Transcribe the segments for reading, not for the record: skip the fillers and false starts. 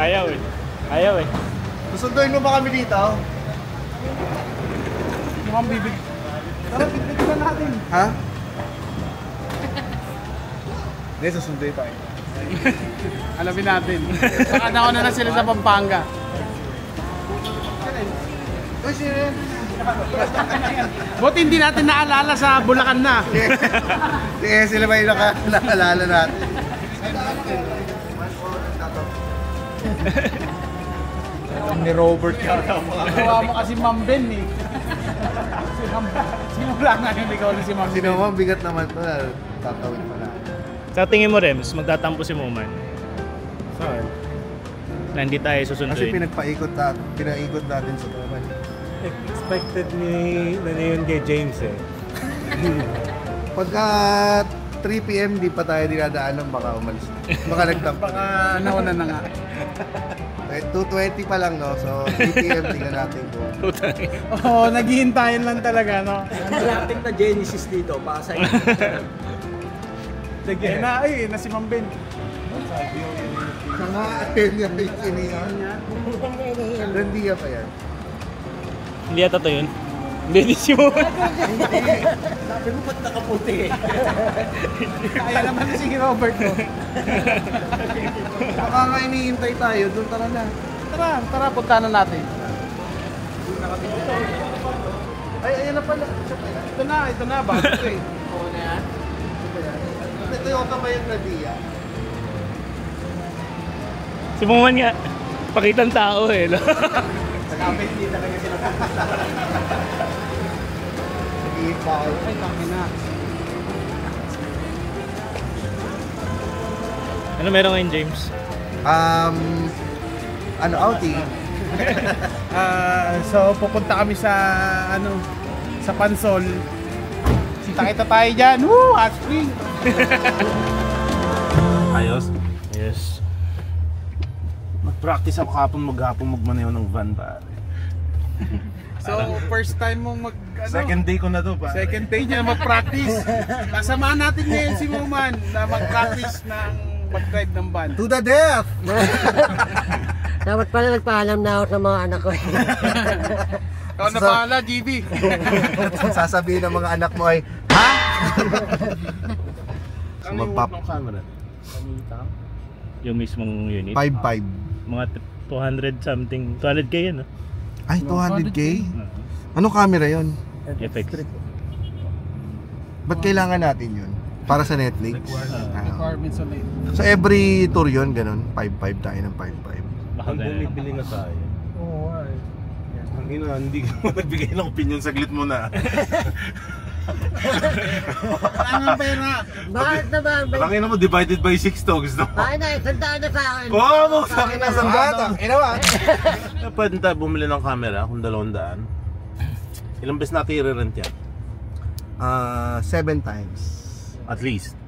Ayaw eh. Ayaw eh. Susunduin mo ba kami dito? Mukhang bibig. Tara, bibigyan natin. Ha? Hindi, susunduin tayo. Alamin natin. Baka nauna na sila sa Pampanga. Uy, sino? Buti hindi natin naalala sa Bulacan na. Sige, sila ba yung nakalala natin? Ni Robert yata mga. Gawa mo kasi Ma'am Ben eh. Simula nga yung ikaw na si Ma'am Ben. Sino mo, bigat naman ito. Tatawin pa na. Sa tingin mo, Rems, magtatampo si Moman? Saan? Na hindi tayo Kasi susunduin. pinaikot natin sa Tuman. Expected ni yun kay James eh. Pagka 3 PM di pa tayo dinadaanan, baka umalis na. Baka nagtampo. Baka nauna na nga. 2:20 pa lang, no? So 3 PM tingnan natin kung Oo, naghihintayin lang talaga, no? Malapit na Genesis dito, Pasay. Sige na, ay, na si Ma'am Ben. mga niya yung sinihan. Randiya pa yan. Hindi yata to yun. Hindi, di si Moman. Sabi mo ba't nakaputi eh? Kaya naman na si Robert, no? Baka nga inihintay tayo, doon tara na. Tara, punta na natin. Ay, ayan na pala. Ito na, bago ito eh. Oo na yan. Ito yung kamay yung Randiya. Si Moman nga. Pakitang tao eh. No? Sabi hindi talaga sila pupunta. Nag-iipa ako. Ay, kami na. Ano meron ngayon, James? Outing. So pupunta kami sa sa Pansol. Kita tayo diyan. Woo, hot spring. Ayos. Yes. Mag-practice ako maghapon magmaneho ng van pare. So first time mong Second day ko na to pare. second day niya mag-practice. Kasamahan natin ngayon si Moman na mag-practice ng mag-drive ng van. To the death! Dapat pala nagpaalam na ako sa mga anak ko. Ikaw na bahala, GB. Sasabihin ng mga anak mo ay, ha? Ano yung Magpap- ng camera? Yung mismong unit. 5-5. Mga 200 something. 200k yan, no? Ay, 200K? Anong camera yon? FX. Ba't kailangan natin yun? Para sa Netflix? Requirements on it. So every tour yun, ganun? 5-5 tayo ng 5-5. Baka Ang ganun. bumibili na tayo. Oo, ay. Ang ina, hindi ka nagbigay ng opinion, saglit mo na. Ang pera. Bakit naman? Ang ina mo, divided by 6 to, gusto mo? Bakit na, sandaan na sa akin. Oo, mo sa akin na sa bata. Inawa? Pwede tayo bumili ng camera kung 200. Ilang beses natin i-rent yan? 7 times. At least.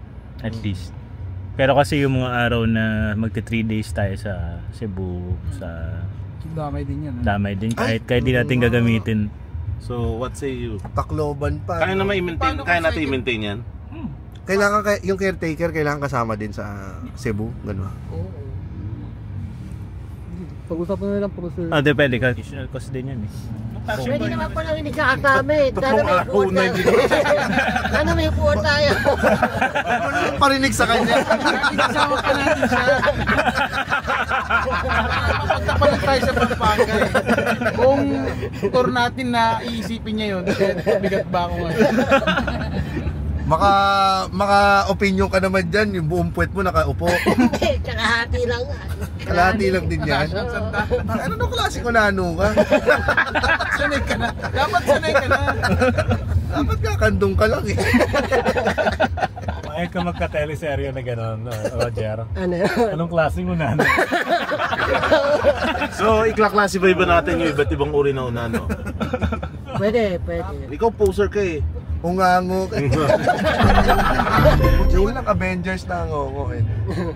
At least. Pero kasi yung mga araw na magti 3 days tayo sa Cebu, sa Damay din yan. damay din. Kahit di natin gagamitin. So, what say you? Tacloban pa. Kaya naman i-maintain, Paano kaya kung natin second? i-maintain yan? Kailangan yung caretaker, kailangan kasama din sa Cebu. Ganun. Pag-usapan na lang po sir. Depende. Additional cost din yan eh. Pwede naman po lang hindi kakasama eh. Sana may araw puwan na tayo. Sana may puwan tayo. Ano yung parinig sa kanya? Kasama pa natin siya. Papunta pa lang tayo sa Pampanga eh. Kung tour natin na iisipin niya yun, bigat ba ako ngayon? Maka-opinion ka naman dyan, yung buong puwet mo nakaupo. Hindi, kalahati lang. Kalahati lang din yan. Ano nung klase ko nano ka? Sanay ka na. Dapat sanay ka na. Dapat kakandong ka lang eh. Mahal ka magka-teleserye na gano'n, Roger. Ano? Anong klaseng unan? So, ikla-classify ba natin yung iba't ibang uri na unan, no? Pwede. Ikaw poser ka eh. Ungango ka. Yung walang Avengers na ngongo eh.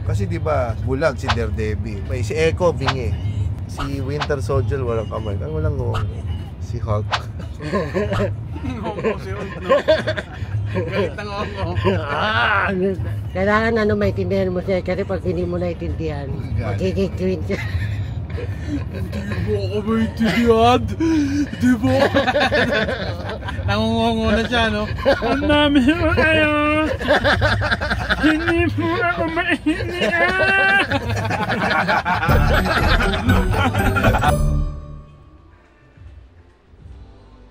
Kasi di ba bulag si Daredevil. May si Echo, bingi. Si Winter Soldier, walang kamay. Ang walang ngongo. Si Hulk. Galit ng ako. Kailangan maintindihan mo siya kasi pag hindi mo naintindihan, magiging cringe. Di mo ako maintindihan. Di mo. Nangungungo na siya, no? Ang dami mo kayo! Hindi mo ako maintindihan!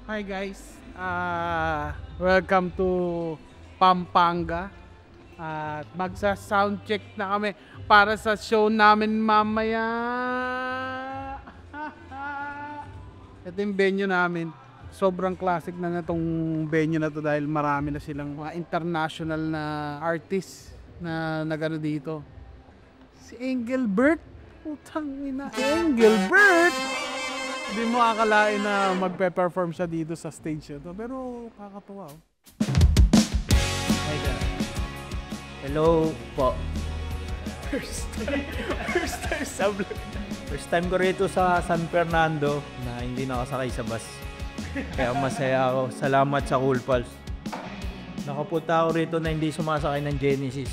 Hi guys, welcome to Pampanga. At magsa-sound check na kami para sa show namin mamaya. Ito yung venue namin. Sobrang classic na itong venue na to dahil marami na silang mga international na artists na nagano dito. Si Engelbert, putang ina, Engelbert! Hindi mo akalain na magpe-perform siya dito sa stage ito, pero kakatuwa. Hi guys. Hello po. First time ko rito sa San Fernando na hindi nakasakay sa bus. Kaya masaya ako. Salamat sa Cool Pals. Nakapunta ako rito na hindi sumasakay ng Genesis.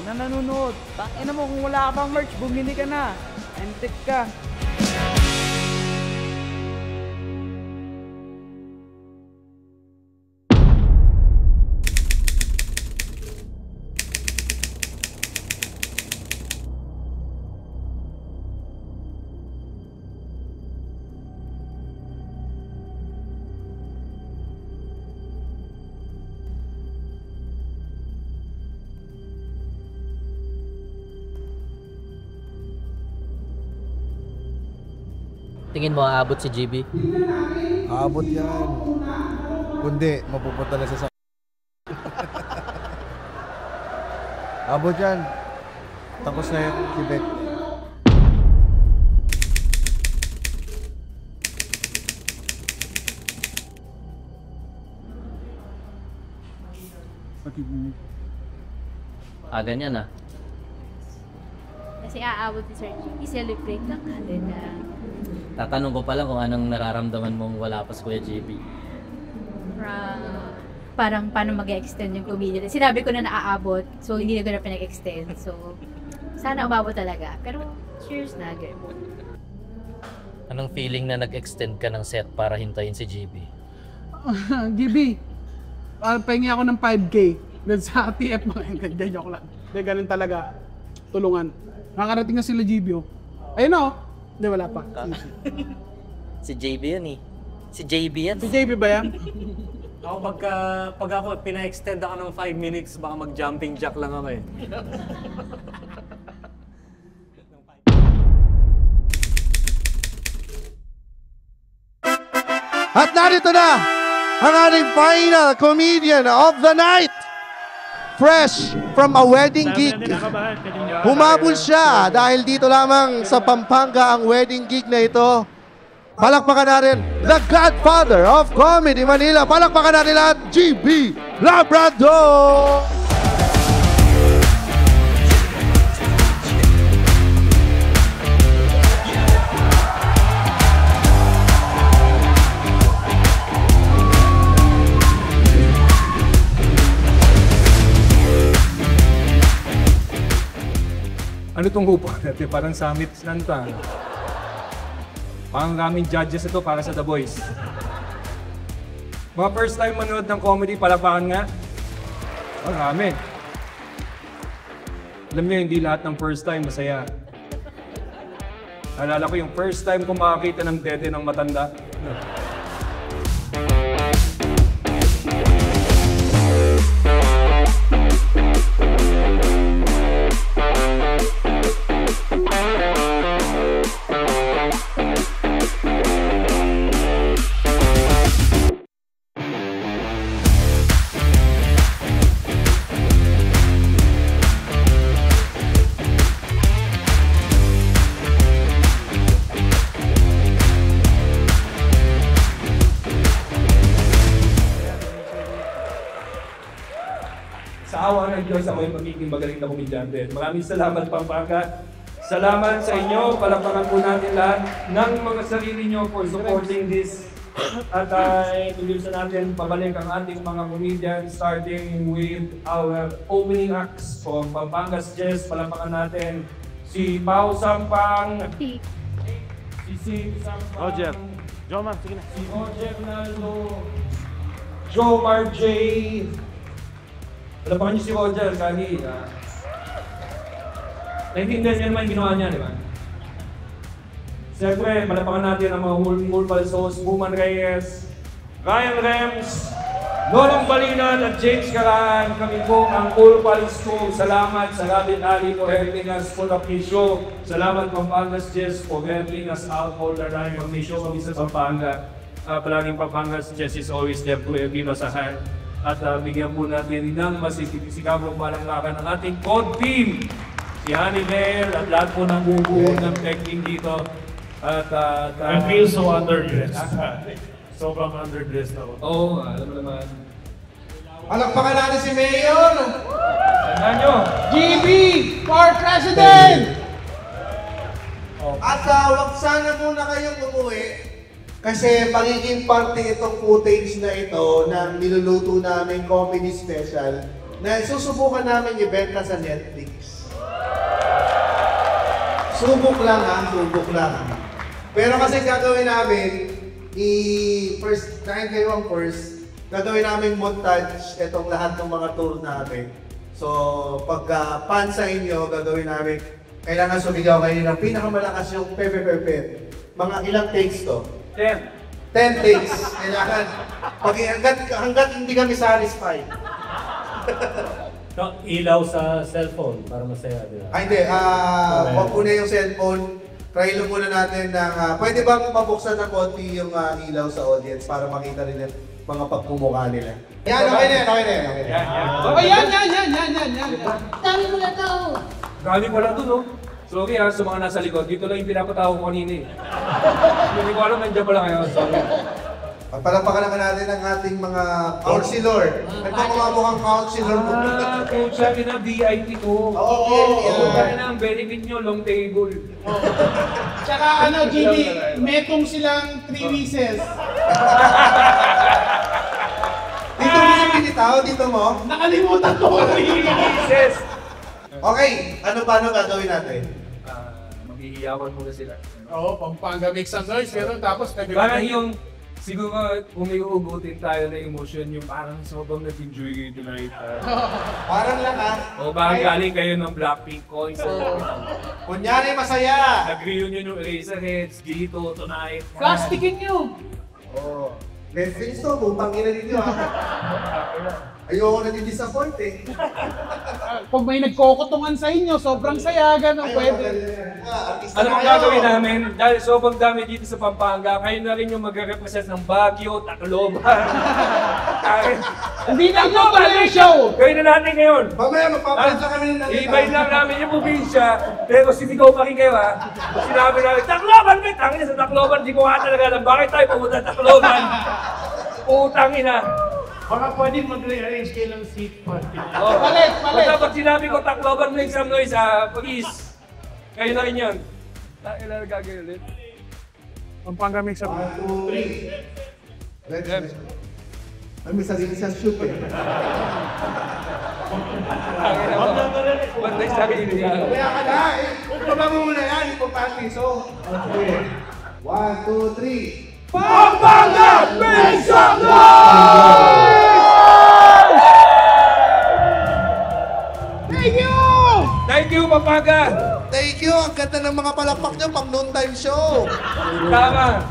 Na nanonood, tangina mo kung wala ka pang merch, bumili ka na. Antik ka. Tingin mo aabot si GB? Aabot yan. Kundi, mapupunta na sa Abot yan. Tapos na yun, si Beck. Ganyan ah. Kasi aabot si Sir G. I-celebrate lang natin na Tatanong ko pala kung anong nararamdaman mong wala pa si Kuya GB. parang paano mag-extend yung comedian. Sinabi ko na naaabot, so hindi na ko na pinag-extend. So, sana umabot talaga. Pero, cheers na, girl. Anong feeling na nag-extend ka ng set para hintayin si GB? GB, pahingi ako ng 5K. Then sa TF mo, hindi, joke lang. Hindi, ganun talaga. Tulungan. Nakakarating na sila GB, oh. Ayun na, oh. Hindi, wala pa. Si JB yan eh. Si JB yan. Si JB ba yan? Ako pag ako pina-extend ako ng 5 minutes, baka mag-jumping jack lang ako eh. At narito na ang ating final comedian of the night. Fresh from a wedding gig. Humabol siya dahil dito lamang sa Pampanga ang wedding gig na ito. Palakpakan natin, the Godfather of Comedy Manila. Palakpakan natin lahat, GB Labrador! Ano itong hupa natin? Parang summit lang ito. Parang raming judges ito para sa The Voice. Mga first time manood ng comedy, palakpakan nga. Marami. Alam niyo, hindi lahat ng first time masaya. Naalala ko yung first time ko makakita ng dede ng matanda. awa ng Diyos ako yung magiging magaling na komedyante. Maraming salamat, Pampanga. Salamat sa inyo. Palakpakan po natin lahat ng mga sarili nyo for supporting this. At ituloy natin pabalik ang ating mga comedians starting with our opening acts from Pampanga's Jazz. Palakpakan natin si Pao Sampang, si Sampang, Roger. Jomar, sige na. si Roger Naldo, Jomar J. Palakpakan niyo si Roger, kagi. Naintindihan niya naman yung ginawa niya, di ba? Siyempre, palakpakan natin ang mga Mulpalsos, Buman Reyes, Ryan Rems, Lolong Balinan at James Caraan. Kami po ang Mulpalsos. Salamat sa Rabbit Alley for helping us put up this show. Salamat Pampanga's Jazz for helping us out all the time. May show kami sa Pampanga. Palaging Pampanga's Jazz is always there to give us a hand. At bigyan po natin ng masisikabong palanglakan ng ating code team. Si Hannibal at lahat po ng bubuo ng tech team dito. At I feel so underdressed. Sobrang underdressed ako. Oo, alam mo naman. Palakpakan natin si Mayor! Tandaan nyo! GB for President! At wag sana muna kayong umuwi kasi magiging parte itong footage na ito na niluluto namin comedy special na susubukan namin ibenta sa Netflix. Subok lang ha, subok lang. Pero kasi gagawin namin, kain kayo ang first, gagawin namin montage itong lahat ng mga tour namin. So, pagka pan sa inyo, gagawin namin, kailangan sumigaw kayo ng pinakamalakas yung pepe. Mga ilang takes to? 10. 10 takes. Kailangan, hanggat hindi kami satisfied. Ilaw sa cellphone para masaya, di ba? Ay, hindi. Wag muna yung cellphone. Try lang muna natin ng, pwede bang mabuksan ng konti yung ilaw sa audience para makita nila mga pagmumukha nila. Yan, okay na yan, okay na yan. Oh, yan. Dami mo na tao. Grabe pala dun, no? Sorry ha, sa mga nasa likod. Dito lang yung pinapatawa ko kanina eh. Hindi ko alam, nandiyan pala kayo. Sorry. Pagpalakpakan naman natin ang ating mga counselor. Nagpapamukang counselor mo. Coach natin na VIP ko. Oo, Coach natin na ang benefit nyo, long table. Tsaka GB, metong silang 3 pieces. Dito mo yung pinitaw, dito mo. Nakalimutan ko ang 3 pieces. Okay, paano gagawin natin? Maghihiyawan muna sila. Oo, Pampanga make some noise, pero tapos Parang yung, siguro kung may uugutin tayo na emotion, yung parang sobrang nag-enjoy kayo tonight. Parang lang O baka galing kayo ng Blackpink concert. Kunyari masaya. Nag-reunion yung Eraserheads dito tonight. plastikin nyo. Oo. Netflix to, butang ina ninyo ha. Ayoko na disappoint eh. Kung may nagkokotungan sa inyo, sobrang saya, gano'n pwede. Ano ang gagawin namin? Dahil sobrang dami dito sa Pampanga, kayo na rin yung magre-represent ng Baguio, Tacloban. Hindi na nyo pala yung show! Gawin na natin ngayon. Mamaya magpapalit lang kami ng I-invite lang namin yung probinsya, pero sisigaw pa rin kayo ha. Sinabi namin, Tacloban! May tangin sa Tacloban, di ko nga talaga alam. Bakit tayo pumunta sa Tacloban? Putang ina. Baka pwede mag-rearrange kayo ng seat party. Oh. Palit! Pag sinabi ko Tacloban, make some noise ha. Please. Kayo na rin yun. Kailan gagawin ulit? Pampanga make some noise. 1, 2, 3. Let's may sarili sa shoot eh. Ba't na sabi niya? Kaya ka na eh. Baba mo muna yan, importante. So, okay. 1, 2, 3. Pampanga! Make some noise! Thank you! Thank you, Pampanga! Thank you! Ang ganda ng mga palakpak nyo pang noontime show. Tama!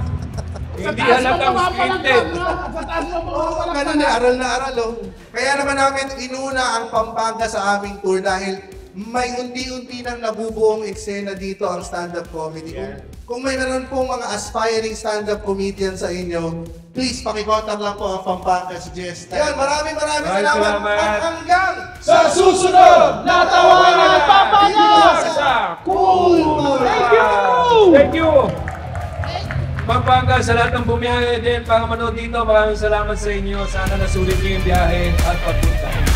Hindi halatang scripted. Sa taas mo mga Ganun na, aral na aral oh. Kaya naman namin inuna ang Pampanga sa aming tour dahil may unti-unti nang nabubuong eksena dito ang stand-up comedy. Kung may naman pong mga aspiring stand-up comedian sa inyo, please pakikontak lang po ang Pampanga's Jazz. Yan, maraming salamat. At hanggang sa susunod na tawanan ng Pampanga! Cool! Thank you! Thank you! Pampanga, sa lahat ng bumiyahe din para manood dito, maraming salamat sa inyo. Sana nasulit niyo yung biyahe at pagpunta.